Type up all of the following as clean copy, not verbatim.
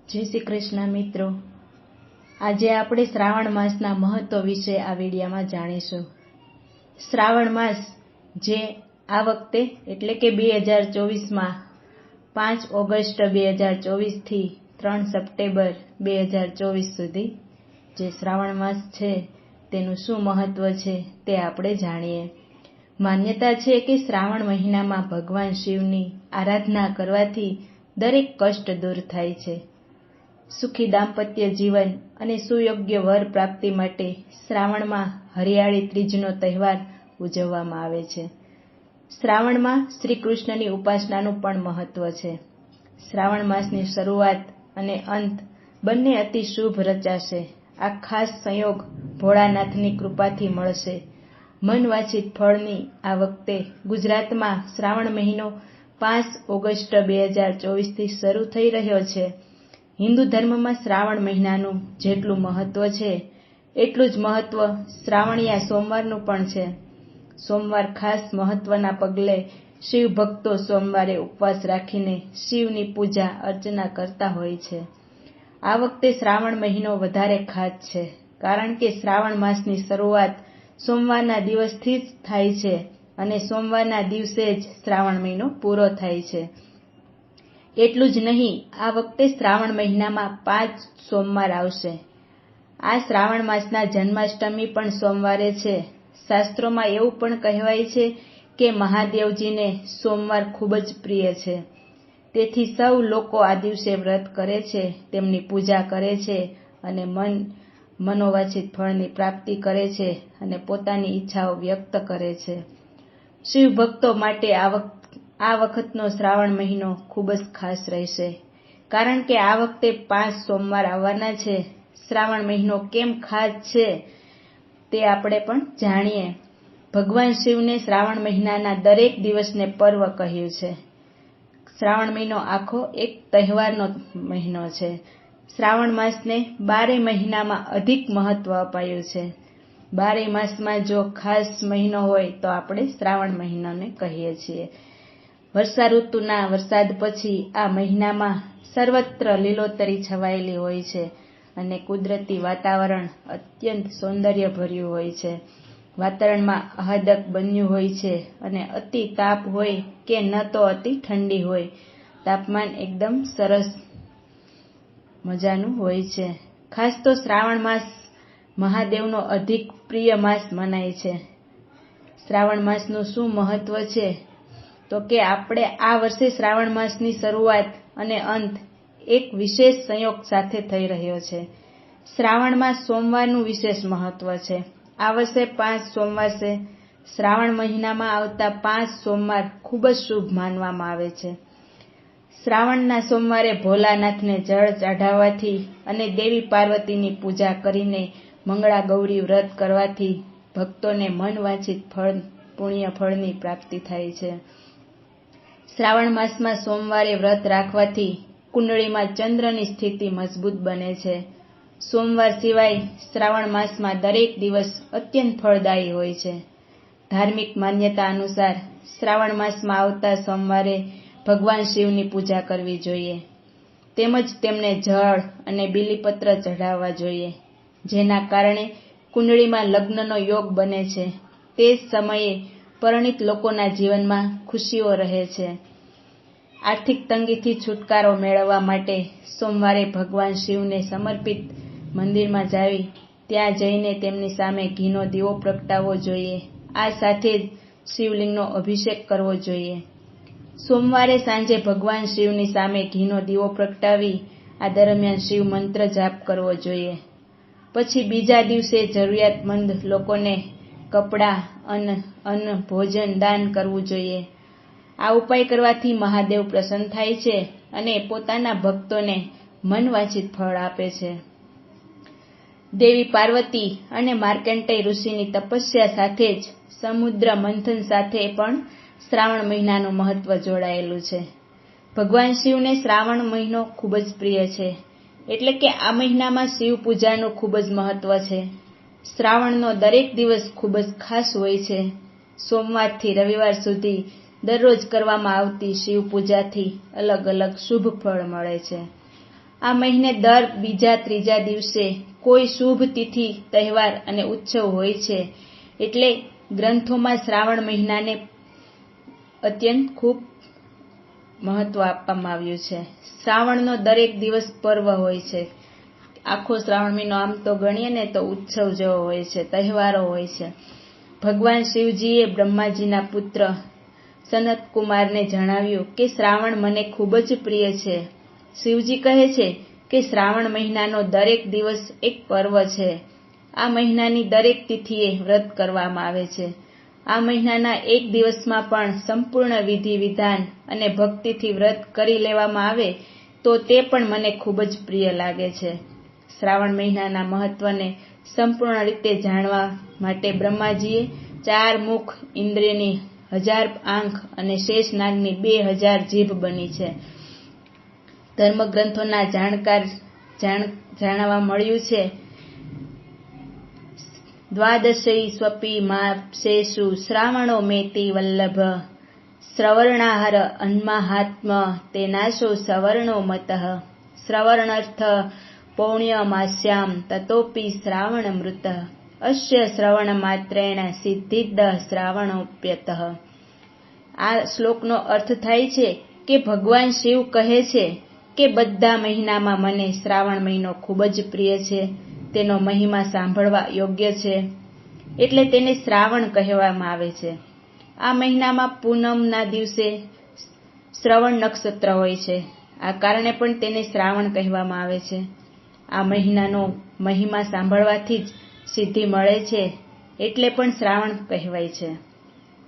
જય શ્રી કૃષ્ણ મિત્રો, આજે આપણે શ્રાવણ માસના મહત્વ વિશે આ વિડીયોમાં જાણીશું. શ્રાવણ માસ જે આ વખતે એટલે કે 2024માં 5 ઓગસ્ટ 2024 થી 3 સપ્ટેમ્બર 2024 સુધી જે શ્રાવણ માસ છે તેનું શું મહત્વ છે તે આપણે જાણીએ. માન્યતા છે કે શ્રાવણ મહિનામાં ભગવાન શિવની આરાધના કરવાથી દરેક કષ્ટ દૂર થાય છે. સુખી દાંપત્ય જીવન અને સુયોગ્ય વર પ્રાપ્તિ માટે શ્રાવણમાં હરિયાળી ત્રીજનો તહેવાર ઉજવવામાં આવે છે. શ્રાવણમાં શ્રી કૃષ્ણની ઉપાસનાનું પણ મહત્વ છે. શ્રાવણ માસની શરૂઆત અને અંત બંને અતિ શુભ રચાશે. આ ખાસ સંયોગ ભોળાનાથની કૃપાથી મળશે. મનવાંછિત ફળની આ વખતે ગુજરાતમાં શ્રાવણ મહિનો 5 ઓગસ્ટ 2024થી શરૂ થઈ રહ્યો છે. હિન્દુ ધર્મમાં શ્રાવણ મહિનાનું જેટલું મહત્વ છે એટલું જ મહત્વ શ્રાવણીયા સોમવારનું પણ છે. સોમવાર ખાસ મહત્વના પગલે શિવ ભક્તો સોમવારે ઉપવાસ રાખીને શિવની પૂજા અર્ચના કરતા હોય છે. આ વખતે શ્રાવણ મહિનો વધારે ખાસ છે કારણ કે શ્રાવણ માસની શરૂઆત સોમવારના દિવસથી જ થાય છે અને સોમવારના દિવસે જ શ્રાવણ મહિનો પૂરો થાય છે. એટલું જ નહીં, આ વખતે શ્રાવણ મહિનામાં 5 સોમવાર આવશે. આ શ્રાવણ માસના જન્માષ્ટમી પણ સોમવારે છે. શાસ્ત્રોમાં એવું પણ કહેવાય છે કે મહાદેવજીને સોમવાર ખૂબ જ પ્રિય છે. તેથી સૌ લોકો આ દિવસે વ્રત કરે છે, તેમની પૂજા કરે છે અને મનોવાંછિત ફળની પ્રાપ્તિ કરે છે અને પોતાની ઈચ્છાઓ વ્યક્ત કરે છે. શિવ ભક્તો માટે આ વખતનો શ્રાવણ મહિનો ખૂબ જ ખાસ રહેશે કારણ કે આ વખતે 5 સોમવાર આવવાના છે. શ્રાવણ મહિનો કેમ ખાસ છે તે આપણે પણ જાણીએ. ભગવાન શિવને શ્રાવણ મહિનાના દરેક દિવસને પર્વ કહ્યું છે. શ્રાવણ મહિનો આખો એક તહેવારનો મહિનો છે. શ્રાવણ માસને 12 મહિનામાં અધિક મહત્વ અપાયું છે. 12 માસમાં જો ખાસ મહિનો હોય તો આપણે શ્રાવણ મહિનાને કહીએ છીએ. વર્ષા ઋતુના વરસાદ પછી આ મહિનામાં સર્વત્ર લીલોતરી છવાયેલી હોય છે અને કુદરતી વાતાવરણ અત્યંત સૌંદર્યભર્યું હોય છે. વાતાવરણમાં આહ્લાદક બન્યું હોય છે અને અતિ તાપ હોય કે ન તો અતિ ઠંડી હોય, તાપમાન એકદમ સરસ મજાનું હોય છે. ખાસ તો શ્રાવણ માસ મહાદેવનો અધિક પ્રિય માસ મનાય છે. શ્રાવણ માસનું શું મહત્વ છે તો કે આપણે આ વર્ષે શ્રાવણ માસની શરૂઆત અને અંત એક વિશેષ સંયોગ સાથે થઈ રહ્યો છે. શ્રાવણમાં સોમવારનું વિશેષ મહત્વ છે. આ વર્ષે 5 સોમવાર છે. શ્રાવણ મહિનામાં આવતા 5 સોમવાર ખૂબ જ શુભ માનવામાં આવે છે. શ્રાવણના સોમવારે ભોલાનાથને જળ ચઢાવવાથી અને દેવી પાર્વતીની પૂજા કરીને મંગળા ગૌરી વ્રત કરવાથી ભક્તોને મનવાંછિત પુણ્ય ફળની પ્રાપ્તિ થાય છે. શ્રાવણ માસમાં સોમવારે વ્રત રાખવાથી કુંડળીમાં ચંદ્રની સ્થિતિ મજબૂત બને છે. સોમવાર સિવાય શ્રાવણ માસમાં દરેક દિવસ અત્યંત ફળદાયી હોય છે. ધાર્મિક માન્યતા અનુસાર શ્રાવણ માસમાં આવતા સોમવારે ભગવાન શિવની પૂજા કરવી જોઈએ તેમજ તેમને જળ અને બીલીપત્ર ચઢાવવા જોઈએ, જેના કારણે કુંડળીમાં લગ્નનો યોગ બને છે. તે સમયે પરિણીત લોકોના જીવનમાં ખુશીઓ રહે છે. આર્થિક તંગીથી છુટકારો મેળવવા માટે સોમવારે ભગવાન શિવને સમર્પિત મંદિરમાં ત્યાં જઈને તેમની સામે ઘીનો દીવો પ્રગટાવવો જોઈએ. આ સાથે જ શિવલિંગનો અભિષેક કરવો જોઈએ. સોમવારે સાંજે ભગવાન શિવની સામે ઘીનો દીવો પ્રગટાવી આ દરમિયાન શિવ મંત્ર જાપ કરવો જોઈએ. પછી બીજા દિવસે જરૂરિયાતમંદ લોકોને કપડાં, અન્ન, ભોજન દાન કરવું જોઈએ. આ ઉપાય કરવાથી મહાદેવ પ્રસન્ન થાય છે અને પોતાના ભક્તોને મનવાંછિત ફળ આપે છે. દેવી પાર્વતી અને માર્કંડેય ઋષિની તપસ્યા સાથે જ સમુદ્ર મંથન સાથે પણ શ્રાવણ મહિનાનું મહત્વ જોડાયેલું છે. ભગવાન શિવને શ્રાવણ મહિનો ખૂબ જ પ્રિય છે એટલે કે આ મહિનામાં શિવ પૂજાનું ખૂબ જ મહત્વ છે. શ્રાવણનો દરેક દિવસ ખૂબ જ ખાસ હોય છે. સોમવારથી રવિવાર સુધી દરરોજ કરવામાં આવતી શિવ પૂજાથી અલગ અલગ શુભ ફળ મળે છે. આ મહિને દર બીજા ત્રીજા દિવસે કોઈ શુભ તિથિ, તહેવાર અને ઉત્સવ હોય છે. એટલે ગ્રંથોમાં શ્રાવણ મહિનાને અત્યંત ખૂબ મહત્વ આપવામાં આવ્યું છે. શ્રાવણનો દરેક દિવસ પર્વ હોય છે. આખો શ્રાવણ મહિનો આમ તો ગણીએ ને તો ઉત્સવ જેવો હોય છે, તહેવારો હોય છે. ભગવાન શિવજીએ બ્રહ્માજીના પુત્ર સનત કુમારને જણાવ્યું કે શ્રાવણ મને ખૂબ જ પ્રિય છે. શિવજી કહે છે કે શ્રાવણ મહિનાનો દરેક દિવસ એક પર્વ છે. આ મહિનાની દરેક તિથિએ વ્રત કરવામાં આવે છે. આ મહિનાના એક દિવસમાં પણ સંપૂર્ણ વિધિ વિધાન અને ભક્તિથી વ્રત કરી લેવામાં આવે તો તે પણ મને ખૂબ જ પ્રિય લાગે છે. શ્રાવણ મહિનાના મહત્વને સંપૂર્ણ રીતે જાણવા માટે બ્રહ્માજીએ 4 મુખ, ઇન્દ્રિયની 1000 આંખ અને શેષ નાગની 2000 જીભ બની છે. ધર્મગ્રંથોના જાણવા મળ્યું છે. દ્વાદશૈ સ્વપી માસેષુ શ્રાવણો મેતિ વલ્લભ શ્રવણાહર અન્માહાત્મ તેનાશો સવર્ણો મતઃ શ્રવણર્થ પૌણ્યમાસ્યામ તતોપી શ્રાવણમૃત અસ્ય શ્રવણ માત્રેણ સિદ્ધિદ્ધ શ્રાવણોપ્યતઃ. આ શ્લોકનો અર્થ થાય છે કે ભગવાન શિવ કહે છે કે બધા મહિનામાં મને શ્રાવણ મહિનો ખૂબ જ પ્રિય છે. તેનો મહિમા સાંભળવા યોગ્ય છે, એટલે તેને શ્રાવણ કહેવામાં આવે છે. આ મહિનામાં પૂનમના દિવસે શ્રવણ નક્ષત્ર હોય છે. આ કારણે પણ તેને શ્રાવણ કહેવામાં આવે છે. આ મહિનાનો મહિમા સાંભળવાથી જ સિદ્ધિ મળે છે, એટલે પણ શ્રાવણ કહેવાય છે.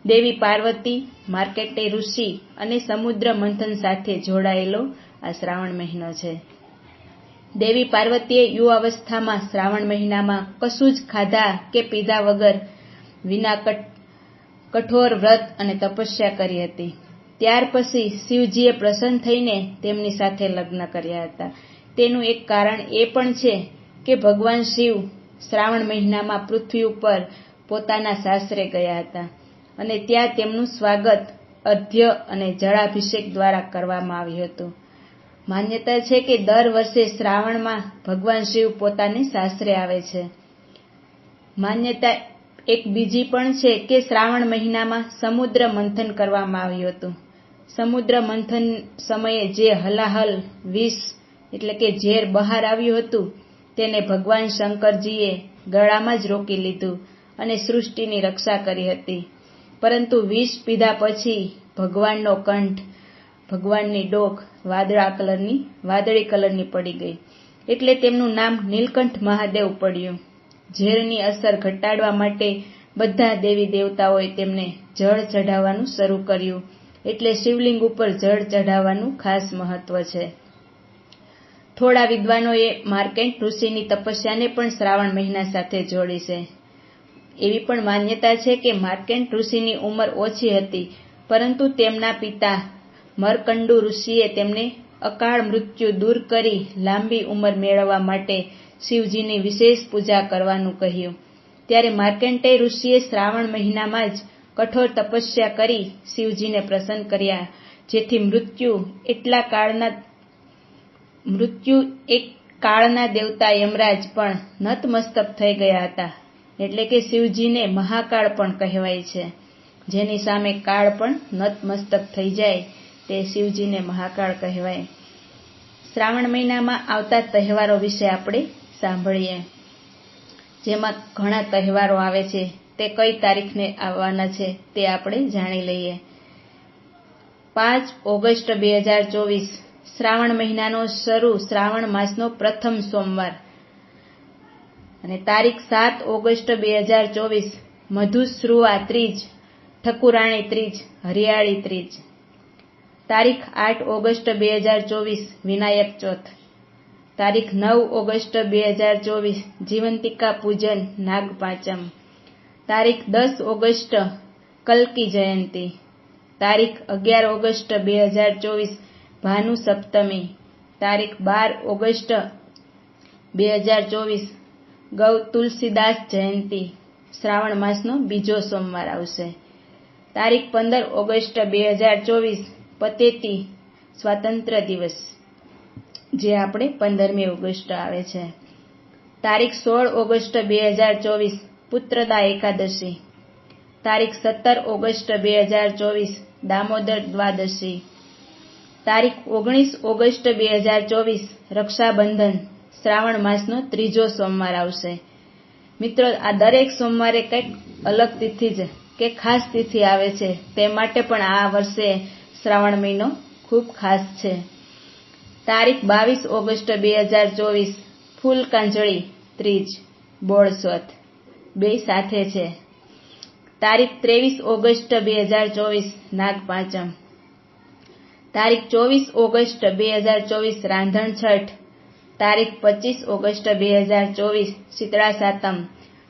દેવી પાર્વતી, માર્કંડેય ઋષિ અને સમુદ્ર મંથન સાથે જોડાયેલો આ શ્રાવણ મહિનો છે. દેવી પાર્વતીએ યુવાવસ્થામાં શ્રાવણ મહિનામાં કશું જ ખાધા કે પીધા વગર વિના કઠોર વ્રત અને તપસ્યા કરી હતી. ત્યાર પછી શિવજીએ પ્રસન્ન થઈને તેમની સાથે લગ્ન કર્યા હતા. તેનું એક કારણ એ પણ છે કે ભગવાન શિવ શ્રાવણ મહિનામાં પૃથ્વી ઉપર પોતાના સાસરે ગયા હતા અને ત્યાં તેમનું સ્વાગત અર્ધ્ય અને જળાભિષેક દ્વારા કરવામાં આવ્યું હતું. માન્યતા છે કે દર વર્ષે શ્રાવણમાં ભગવાન શિવ પોતાને સાસરે આવે છે. માન્યતા એક બીજી પણ છે કે શ્રાવણ મહિનામાં સમુદ્ર મંથન કરવામાં આવ્યું હતું. સમુદ્ર મંથન સમયે જે હલાહલ વિષ એટલે કે ઝેર બહાર આવ્યું હતું તેને ભગવાન શંકરજીએ ગળામાં જ રોકી લીધું અને સૃષ્ટિની રક્ષા કરી હતી. પરંતુ વિષ પીધા પછી ભગવાનનો કંઠ, ભગવાનની ડોક વાદળી કલરની પડી ગઈ, એટલે તેમનું નામ નીલકંઠ મહાદેવ પડ્યું. ઝેરની અસર ઘટાડવા માટે બધા દેવી દેવતાઓએ તેમને જળ ચઢાવવાનું શરૂ કર્યું. એટલે શિવલિંગ ઉપર જળ ચઢાવવાનું ખાસ મહત્વ છે. થોડા વિદ્વાનોએ માર્કંડેય ઋષિની તપસ્યાને પણ શ્રાવણ મહિના સાથે જોડી છે. એવી પણ માન્યતા છે કે માર્કંડેય ઋષિની ઉંમર ઓછી હતી, પરંતુ તેમના પિતા મર્કંડુ ઋષિએ તેમને અકાળ મૃત્યુ દૂર કરી લાંબી ઉંમર મેળવવા માટે શિવજીની વિશેષ પૂજા કરવાનું કહ્યું. ત્યારે માર્કંડેય ઋષિએ શ્રાવણ મહિનામાં જ કઠોર તપસ્યા કરી શિવજીને પ્રસન્ન કર્યા, જેથી એક કાળના દેવતા યમરાજ પણ નતમસ્તક થઈ ગયા હતા. એટલે કે શિવજીને મહાકાળ પણ કહેવાય છે. જેની સામે કાળ પણ નતમસ્તક થઈ જાય તે શિવજીને મહાકાળ કહેવાય. શ્રાવણ મહિનામાં આવતા તહેવારો વિશે આપણે સાંભળીએ. જેમાં ઘણા તહેવારો આવે છે, તે કઈ તારીખને આવવાના છે તે આપણે જાણી લઈએ. 5 ઓગસ્ટ 2024 શ્રાવણ મહિનાનો શરૂ શ્રાવણ માસનો પ્રથમ સોમવાર. અને તારીખ 7 ઓગસ્ટ 2024 મધુશ્રુવા ત્રીજ, ઠકુરાણી ત્રીજ, હરિયાળી ત્રીજ. તારીખ 8 ઓગસ્ટ 2024 વિનાયક ચોથ. તારીખ 9 ઓગસ્ટ 2024 જીવંતિકા પૂજન નાગ પાંચમ. તારીખ 10 ઓગસ્ટ કલ્કી જયંતી. તારીખ 11 ઓગસ્ટ 2024 ભાનુ સપ્તમી. તારીખ 12 ઓગસ્ટ 2024 ગૌ તુલસીદાસ જયંતી. શ્રાવણ માસનો બીજો સોમવાર આવશે. તારીખ 15 ઓગસ્ટ 2024 પતેતી સ્વાતંત્ર્ય દિવસ. જે આપણે 15મી ઓગસ્ટ આવે છે. તારીખ 16 ઓગસ્ટ 2024 પુત્રદા એકાદશી. તારીખ 17 ઓગસ્ટ 2024 દામોદર દ્વાદશી. તારીખ 19 ઓગસ્ટ 2024 રક્ષાબંધન શ્રાવણ માસનો ત્રીજો સોમવાર આવશે. મિત્રો, આ દરેક સોમવારે કંઈક અલગ તિથિ જ કે ખાસ તિથિ આવે છે, તે માટે પણ આ વર્ષે શ્રાવણ મહિનો ખૂબ ખાસ છે. તારીખ 22 ઓગસ્ટ 2024 ફૂલ કાંજળી ત્રીજ બોળસોથ બે સાથે છે. તારીખ 23 ઓગસ્ટ 2024 નાગપાંચમ. તારીખ 24 ઓગસ્ટ 2024 રાંધણ છઠ. તારીખ 25 ઓગસ્ટ 2024 શીતળા સાતમ.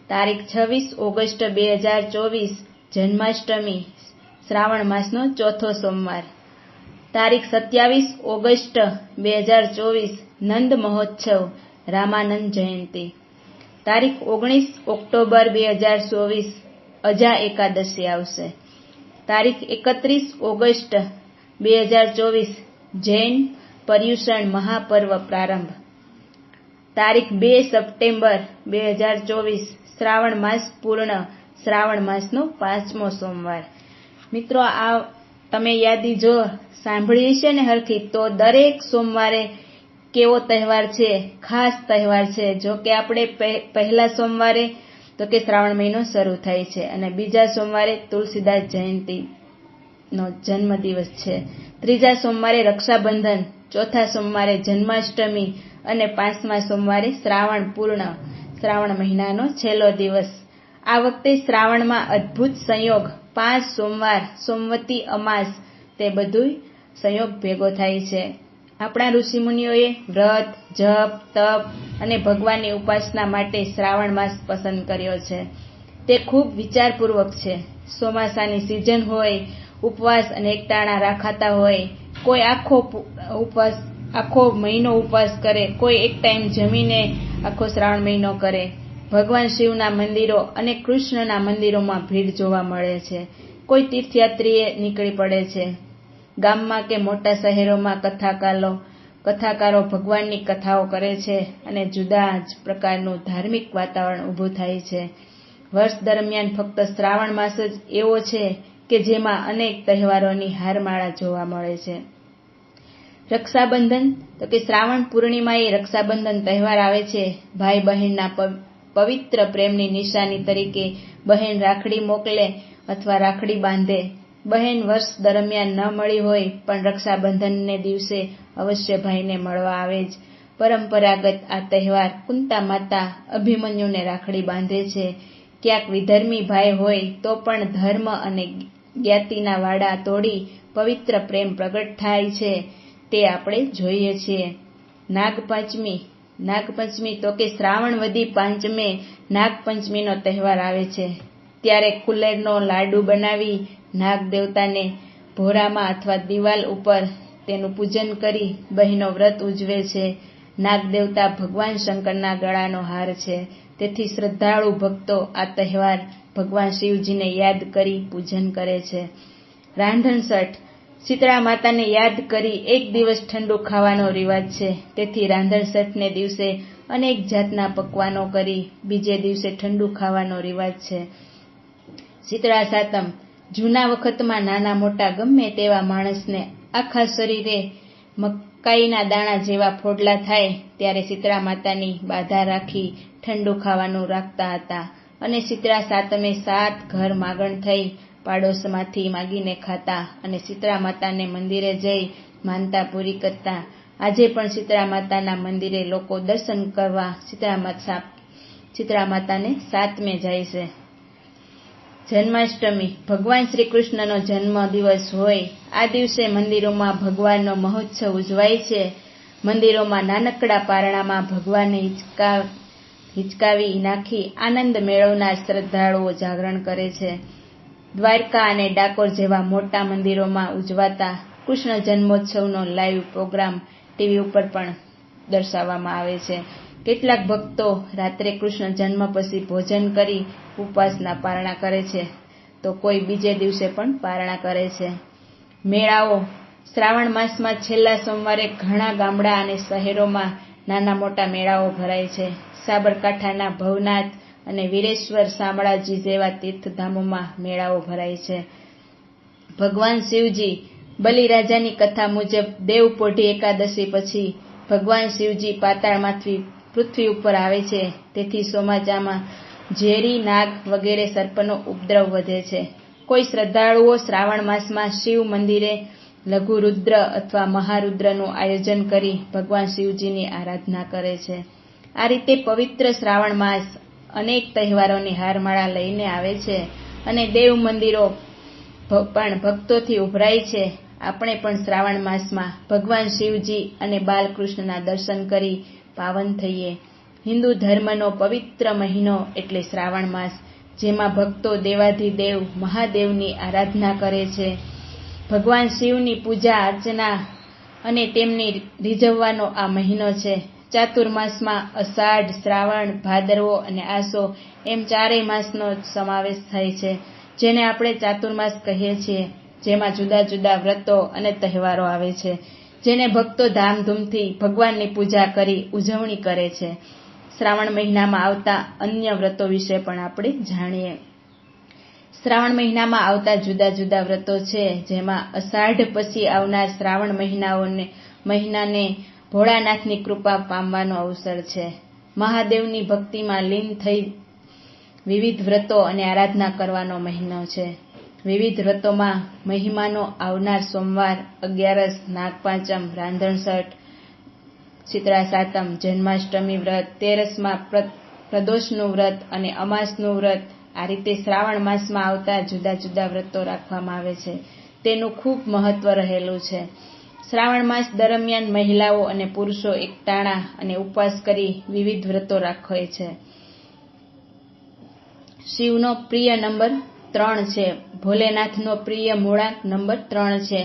તારીખ 26 ઓગસ્ટ 2024 જન્માષ્ટમી શ્રાવણ માસનો ચોથો સોમવાર. તારીખ 27 ઓગસ્ટ 2024 નંદ મહોત્સવ રામાનંદ જયંતિ. તારીખ 19 ઓક્ટોબર 2024 અજા એકાદશી આવશે. તારીખ 31 ઓગસ્ટ 2024 જૈન પર્યુષણ મહાપર્વ પ્રારંભ. તારીખ 2 સપ્ટેમ્બર 2024 શ્રાવણ માસ પૂર્ણ શ્રાવણ માસનો 5મો સોમવાર. મિત્રો, આ તમે યાદી જો સાંભળી છે ને હરખી, તો દરેક સોમવારે કેવો તહેવાર છે, ખાસ તહેવાર છે. જો કે આપણે પહેલા સોમવારે તો કે શ્રાવણ મહિનો શરૂ થાય છે અને બીજા સોમવારે તુલસીદાસ જયંતિનો જન્મદિવસ છે. ત્રીજા સોમવારે રક્ષાબંધન, ચોથા સોમવારે જન્માષ્ટમી અને 5મા સોમવારે શ્રાવણ પૂર્ણ શ્રાવણ મહિનાનો છેલ્લો દિવસ. આ વખતે શ્રાવણમાં અદ્ભુત સંયોગ 5 સોમવાર, સોમવતી અમાસ, તે બધું સંયોગ ભેગો થાય છે. આપણા ઋષિમુનિઓએ વ્રત, જપ, તપ અને ભગવાનની ઉપાસના માટે શ્રાવણ માસ પસંદ કર્યો છે. તે ખૂબ વિચારપૂર્વક છે. ચોમાસાની સિઝન હોય, ઉપવાસ અને એકટાણા રાખાતા હોય, કોઈ આખો મહિનો ઉપવાસ કરે, કોઈ એક ટાઈમ જમીને આખો શ્રાવણ મહિનો કરે. ભગવાન શિવના મંદિરો અને કૃષ્ણના મંદિરોમાં ભીડ જોવા મળે છે. કોઈ તીર્થયાત્રીએ નીકળી પડે છે. ગામમાં કે મોટા શહેરોમાં કથાકારો ભગવાનની કથાઓ કરે છે અને જુદા જ પ્રકારનું ધાર્મિક વાતાવરણ ઊભું થાય છે. વર્ષ દરમિયાન ફક્ત શ્રાવણ માસ જ એવો છે કે જેમાં અનેક તહેવારોની હારમાળા જોવા મળે છે. રક્ષાબંધન તો કે શ્રાવણ પૂર્ણિમાએ રક્ષાબંધન તહેવાર આવે છે. ભાઈ બહેનના પવિત્ર પ્રેમની નિશાની તરીકે બહેન રાખડી મોકલે અથવા રાખડી બાંધે. બહેન વર્ષ દરમિયાન ન મળી હોય પણ રક્ષાબંધનને દિવસે અવશ્ય ભાઈને મળવા આવે જ. પરંપરાગત આ તહેવાર કુંતા માતા અભિમન્યુને રાખડી બાંધે છે. ક્યાંક વિધર્મી ભાઈ હોય તો પણ ધર્મ અને જ્ઞાતિના વાડા તોડી પવિત્ર પ્રેમ પ્રગટ થાય છે, તે આપણે જોઈએ છીએ. નાગપંચમી તો કે શ્રાવણ વદી પાંચમે નાગપંચમીનો તહેવાર આવે છે. ત્યારે કુલેરનો લાડુ બનાવી નાગ દેવતાને ભોરામાં અથવા દિવાલ ઉપર તેનું પૂજન કરી બહેનો વ્રત ઉજવે છે. નાગ દેવતા ભગવાન શંકરના ગળાનો હાર છે. તેથી શ્રદ્ધાળુ ભક્તો આ તહેવાર ભગવાન શિવજીને યાદ કરી પૂજન કરે છે. રાંધણછઠ શીતળા માતાને યાદ કરી એક દિવસ ઠંડુ ખાવાનો રિવાજ છે. તેથી રાંધણછઠને દિવસે અનેક જાતના પકવાનો કરી બીજે દિવસે ઠંડુ ખાવાનો રિવાજ છે. શીતળા સાતમ જૂના વખતમાં નાના મોટા ગમે તેવા માણસને આખા શરીરે મકાઈના દાણા જેવા ફોડલા થાય ત્યારે શીતળા માતાની બાધા રાખી ઠંડુ ખાવાનું રાખતા હતા અને શીતળા સાતમે 7 ઘર માગણ થઈ પાડોશમાંથી માગીને ખાતા અને શીતળા માતાને મંદિરે જઈ માનતા પૂરી કરતા. આજે પણ શીતળા માતાના મંદિરે લોકો દર્શન કરવા શીતળા માતાને 7મે જાય છે. જન્માષ્ટમી ભગવાન શ્રી કૃષ્ણનો જન્મ દિવસ હોય. આ દિવસે મંદિરોમાં ભગવાનનો મહોત્સવ ઉજવાય છે. મંદિરોમાં નાનકડા પારણામાં ભગવાનને હિંચકાવી નાખી આનંદ મેળવનાર શ્રદ્ધાળુઓ જાગરણ કરે છે. દ્વારકા અને ડાકોર જેવા મોટા મંદિરોમાં ઉજવાતા કૃષ્ણ જન્મોત્સવનો લાઈવ પ્રોગ્રામ ટીવી ઉપર પણ દર્શાવવામાં આવે છે. કેટલાક ભક્તો રાત્રે કૃષ્ણ જન્મ પછી ભોજન કરી ઉપવાસના પારણા કરે છે, તો કોઈ બીજે દિવસે પણ પારણા કરે છે. મેળાઓ શ્રાવણ માસમાં છેલ્લા સોમવારે ઘણા ગામડા અને શહેરોમાં નાના મોટા મેળાઓ ભરાય છે. સાબરકાંઠાના ભવનાથ અને વીરેશ્વર શામળાજી જેવા તીર્થધામોમાં મેળાઓ ભરાય છે. ભગવાન શિવજી બલિરાજાની કથા મુજબ દેવપોઢી એકાદશી પછી ભગવાન શિવજી પાતાળમાંથી પૃથ્વી ઉપર આવે છે. તેથી ચોમાસામાં ઝેરી, નાગ વગેરે સર્પનો ઉપદ્રવ વધે છે. કોઈ શ્રદ્ધાળુઓ શ્રાવણ માસમાં શિવ મંદિરે લઘુરુદ્ર અથવા મહારુદ્રનું આયોજન કરી ભગવાન શિવજીની આરાધના કરે છે. આ રીતે પવિત્ર શ્રાવણ માસ અનેક તહેવારોની હારમાળા લઈને આવે છે અને દેવ મંદિરો પણ ભક્તોથી ઉભરાય છે. આપણે પણ શ્રાવણ માસમાં ભગવાન શિવજી અને બાલકૃષ્ણના દર્શન કરી પાવન થઈએ. હિન્દુ ધર્મનો પવિત્ર મહિનો એટલે શ્રાવણ માસ, જેમાં ભક્તો દેવાધિદેવ મહાદેવની આરાધના કરે છે. ભગવાન શિવની પૂજા અર્ચના અને તેમની રીઝવવાનો આ મહિનો છે. ચાતુર્માસમાં અષાઢ, શ્રાવણ, ભાદરવો અને આસો એમ ચારેય માસનો સમાવેશ થાય છે, જેને આપણે ચાતુર્માસ કહીએ છીએ. જેમાં જુદા જુદા વ્રતો અને તહેવારો આવે છે, જેને ભક્તો ધામધૂમથી ભગવાનની પૂજા કરી ઉજવણી કરે છે. શ્રાવણ મહિનામાં આવતા અન્ય વ્રતો વિશે પણ આપણે જાણીએ. શ્રાવણ મહિનામાં આવતા જુદા જુદા વ્રતો છે, જેમાં અષાઢ પછી આવનાર શ્રાવણ મહિનાને ભોળાનાથની કૃપા પામવાનો અવસર છે. મહાદેવની ભક્તિમાં લીન થઈ વિવિધ વ્રતો અને આરાધના કરવાનો મહિનો છે. વિવિધ વ્રતોમાં મહિમાનો આવનાર સોમવાર, અગિયારસ, નાગપાંચમ, રાંધણછઠ, શીતળા સાતમ, જન્માષ્ટમી વ્રત, તેરસમાં પ્રદોષનું વ્રત અને અમાસનું વ્રત. આ રીતે શ્રાવણ માસમાં આવતા જુદા જુદા વ્રતો રાખવામાં આવે છે. તેનું ખૂબ મહત્વ રહેલું છે. શ્રાવણ માસ દરમિયાન મહિલાઓ અને પુરુષો એકટાણા અને ઉપવાસ કરી વિવિધ વ્રતો રાખે છે. શિવનો પ્રિય નંબર 3 છે. ભોલેનાથનો પ્રિય મૂળાંક નંબર 3 છે.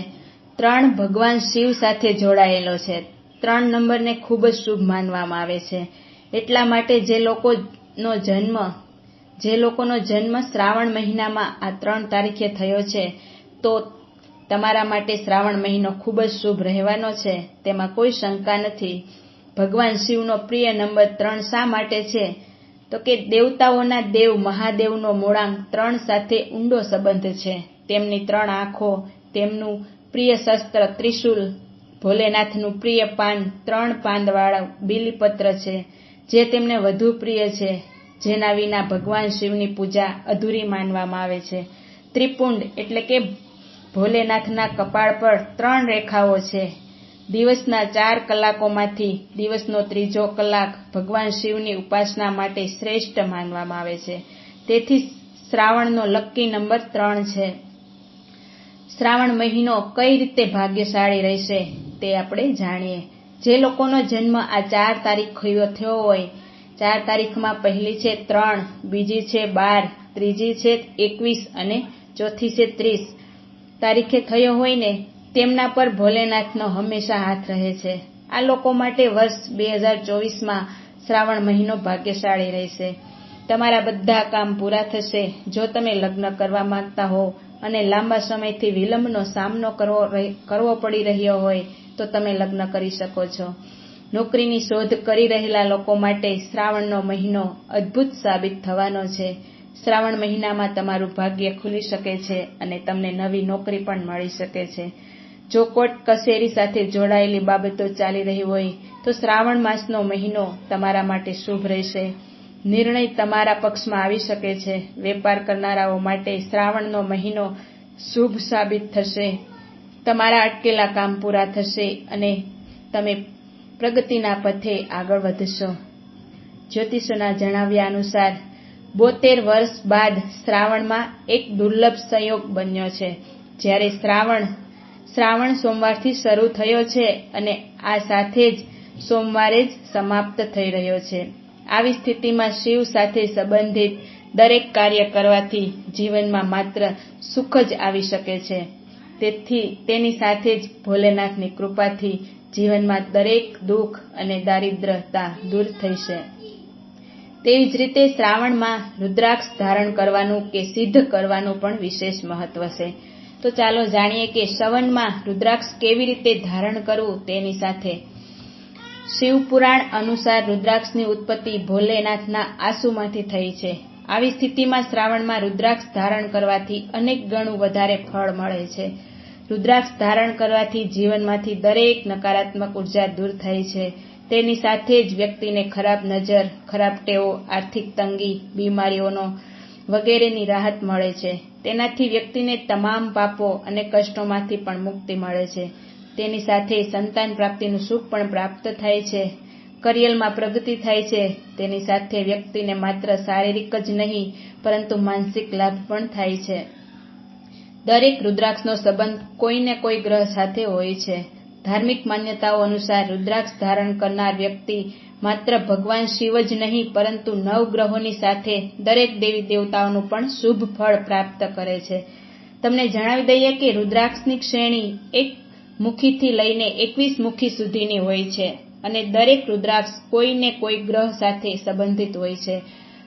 3 ભગવાન શિવ સાથે જોડાયેલો છે. 3 નંબરને ખૂબ જ શુભ માનવામાં આવે છે. એટલા માટે જે લોકોનો જન્મ શ્રાવણ મહિનામાં આ 3 તારીખે થયો છે, તો તમારા માટે શ્રાવણ મહિનો ખૂબ જ શુભ રહેવાનો છે. તેમાં કોઈ શંકા નથી. ભગવાન શિવનો પ્રિય નંબર 3 શા માટે છે? તો કે દેવતાઓના દેવ મહાદેવનો મૂળાંક 3 સાથે ઊંડો સંબંધ છે. તેમની 3 આંખો, તેમનું પ્રિય શસ્ત્ર ત્રિશૂલ, ભોલેનાથનું પ્રિય પાન 3 પાંદવાળા બીલીપત્ર છે, જે તેમને વધુ પ્રિય છે, જેના વિના ભગવાન શિવની પૂજા અધૂરી માનવામાં આવે છે. ત્રિપુંડ એટલે કે ભોલેનાથના કપાળ પર 3 રેખાઓ છે. દિવસના 4 કલાકોમાંથી દિવસનો 3જો કલાક ભગવાન શિવની ઉપાસના માટે શ્રેષ્ઠ માનવામાં આવે છે. તેથી શ્રાવણનો લકી નંબર 3 છે. શ્રાવણ મહિનો કઈ રીતે ભાગ્યશાળી રહેશે તે આપણે જાણીએ. જે લોકોનો જન્મ આ 4 તારીખ થયો હોય, 4 તારીખમાં પહેલી છે 3, બીજી છે 12, ત્રીજી છે 21 અને ચોથી છે 30 તારીખે થયો હોય ને, તેમના પર ભોલેનાથનો હંમેશા હાથ રહે છે. આ લોકો માટે વર્ષ 2024માં શ્રાવણ મહિનો ભાગ્યશાળી રહેશે. તમારા બધા કામ પૂરા થશે. જો તમે લગ્ન કરવા માંગતા હો અને લાંબા સમયથી વિલંબનો સામનો કરવો પડી રહ્યો હોય, તો તમે લગ્ન કરી શકો છો. નોકરીની શોધ કરી રહેલા લોકો માટે શ્રાવણનો મહિનો અદ્ભુત સાબિત થવાનો છે. શ્રાવણ મહિનામાં તમારું ભાગ્ય ખુલી શકે છે અને તમને નવી નોકરી પણ મળી શકે છે. જો કોર્ટ કચેરી સાથે જોડાયેલી બાબતો ચાલી રહી હોય, તો શ્રાવણ માસનો મહિનો તમારા માટે શુભ રહેશે. નિર્ણય તમારા પક્ષમાં આવી શકે છે. વેપાર કરનારાઓ માટે શ્રાવણનો મહિનો શુભ સાબિત થશે. તમારા અટકેલા કામ પૂરા થશે અને તમે પ્રગતિના પથે આગળ વધશો. જ્યોતિષોના જણાવ્યા અનુસાર 72 વર્ષ બાદ શ્રાવણમાં એક દુર્લભ સંયોગ બન્યો છે, જ્યારે શ્રાવણ સોમવારથી શરૂ થયો છે અને આ સાથે જ સોમવારે જ સમાપ્ત થઈ રહ્યો છે. આવી સ્થિતિમાં શિવ સાથે સંબંધિત દરેક કાર્ય કરવાથી જીવનમાં માત્ર સુખ જ આવી શકે છે. તેથી તેની સાથે જ ભોલેનાથની કૃપાથી જીવનમાં દરેક દુઃખ અને દારિદ્રતા દૂર થશે. તેવી જ રીતે શ્રાવણમાં રુદ્રાક્ષ ધારણ કરવાનું કે સિદ્ધ કરવાનું પણ વિશેષ મહત્વ છે. તો ચાલો જાણીએ કે શ્રવણમાં રુદ્રાક્ષ કેવી રીતે ધારણ કરવું તેની સાથે. શિવપુરાણ અનુસાર રુદ્રાક્ષની ઉત્પત્તિ ભોલેનાથના આંસુમાંથી થઈ છે. આવી સ્થિતિમાં શ્રાવણમાં રુદ્રાક્ષ ધારણ કરવાથી અનેક ગણું વધારે ફળ મળે છે. રુદ્રાક્ષ ધારણ કરવાથી જીવનમાંથી દરેક નકારાત્મક ઉર્જા દૂર થાય છે. તેની સાથે જ વ્યક્તિને ખરાબ નજર, ખરાબ ટેવો, આર્થિક તંગી, બીમારીઓનો વગેરેની રાહત મળે છે. તેનાથી વ્યક્તિને તમામ પાપો અને કષ્ટોમાંથી પણ મુક્તિ મળે છે. તેની સાથે સંતાન પ્રાપ્તિનું સુખ પણ પ્રાપ્ત થાય છે. કરિયરમાં પ્રગતિ થાય છે. તેની સાથે વ્યક્તિને માત્ર શારીરિક જ નહીં પરંતુ માનસિક લાભ પણ થાય છે. દરેક રુદ્રાક્ષનો સંબંધ કોઈને કોઈ ગ્રહ સાથે હોય છે. ધાર્મિક માન્યતાઓ અનુસાર રુદ્રાક્ષ ધારણ કરનાર વ્યક્તિ માત્ર ભગવાન શિવ જ નહીં પરંતુ નવગ્રહોની સાથે દરેક દેવી દેવતાઓનું પણ શુભ ફળ પ્રાપ્ત કરે છે. તમને જણાવી દઈએ કે રુદ્રાક્ષની શ્રેણી 1 મુખીથી લઈને 21 મુખી સુધીની હોય છે અને દરેક રુદ્રાક્ષ કોઈને કોઈ ગ્રહ સાથે સંબંધિત હોય છે.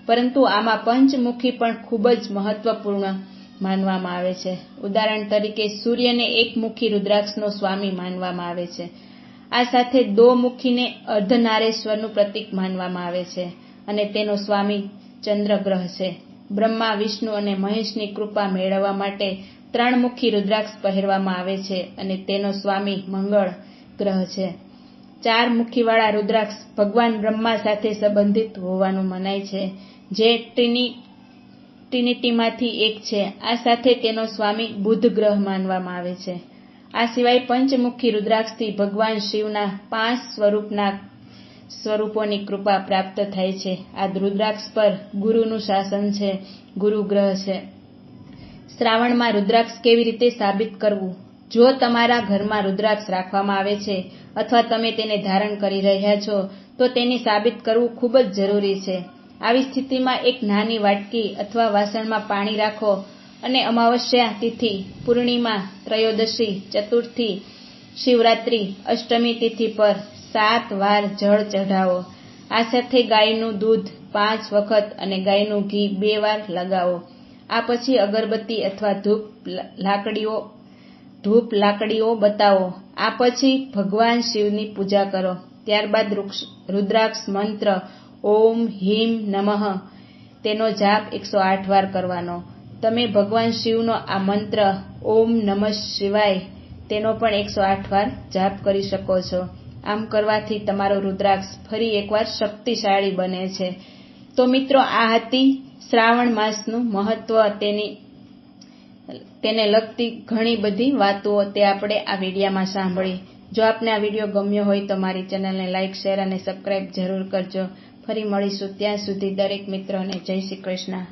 પરંતુ આમાં પંચમુખી પણ ખૂબ જ મહત્વપૂર્ણ માનવામાં આવે છે. ઉદાહરણ તરીકે સૂર્યને 1 મુખી રુદ્રાક્ષનો સ્વામી માનવામાં આવે છે. આ સાથે 2 મુખીને અર્ધનારેશ્વરનું પ્રતીક માનવામાં આવે છે અને તેનો સ્વામી ચંદ્ર ગ્રહ છે. બ્રહ્મા, વિષ્ણુ અને મહેશની કૃપા મેળવવા માટે 3 મુખી રુદ્રાક્ષ પહેરવામાં આવે છે અને તેનો સ્વામી મંગળ ગ્રહ છે. 4 મુખીવાળા રુદ્રાક્ષ ભગવાન બ્રહ્મા સાથે સંબંધિત હોવાનું મનાય છે, જે ટ્રિનિટીમાંથી એક છે. આ સાથે તેનો સ્વામી બુધ ગ્રહ માનવામાં આવે છે. આ સિવાય પંચમુખી રુદ્રાક્ષથી ભગવાન શિવના 5 સ્વરૂપોની કૃપા પ્રાપ્ત થાય છે. આ રુદ્રાક્ષ પર ગુરુનું શાસન છે, ગુરુ ગ્રહ છે. શ્રાવણમાં રુદ્રાક્ષ કેવી રીતે સાબિત કરવું? જો તમારા ઘરમાં રુદ્રાક્ષ રાખવામાં આવે છે અથવા તમે તેને ધારણ કરી રહ્યા છો તો તેને સાબિત કરવું ખૂબ જ જરૂરી છે. આવી સ્થિતિમાં એક નાની વાટકી અથવા વાસણમાં પાણી રાખો અને અમાવસ્યા તિથિ, પૂર્ણિમા, ત્રયોદશી, ચતુર્થી, શિવરાત્રિ, અષ્ટમી તિથિ પર 7 વાર જળ ચઢાવો. આ સાથે ગાયનું દૂધ 5 વખત અને ગાયનું ઘી 2 વાર લગાવો. આ પછી અગરબત્તી અથવા ધૂપ લાકડીઓ બતાવો. આ પછી ભગવાન શિવની પૂજા કરો. ત્યારબાદ રુદ્રાક્ષ મંત્ર ઓમ હ્રીમ નમઃ તેનો જાપ 108 વાર કરવાનો. તમે ભગવાન શિવનો આ મંત્ર ઓમ નમઃ શિવાય તેનો પણ 108 વાર જાપ કરી શકો છો. આમ કરવાથી તમારો રુદ્રાક્ષ ફરી એકવાર શક્તિશાળી બને છે. તો મિત્રો, આ હતી શ્રાવણ માસનું મહત્વ, તેને લગતી ઘણી બધી વાતો તે આપણે આ વિડીયામાં સાંભળી. જો આપને આ વિડીયો ગમ્યો હોય તો મારી ચેનલને લાઇક, શેર અને સબસ્ક્રાઇબ જરૂર કરજો. ફરી મળીશું. ત્યાં સુધી દરેક મિત્રોને જય શ્રી કૃષ્ણ.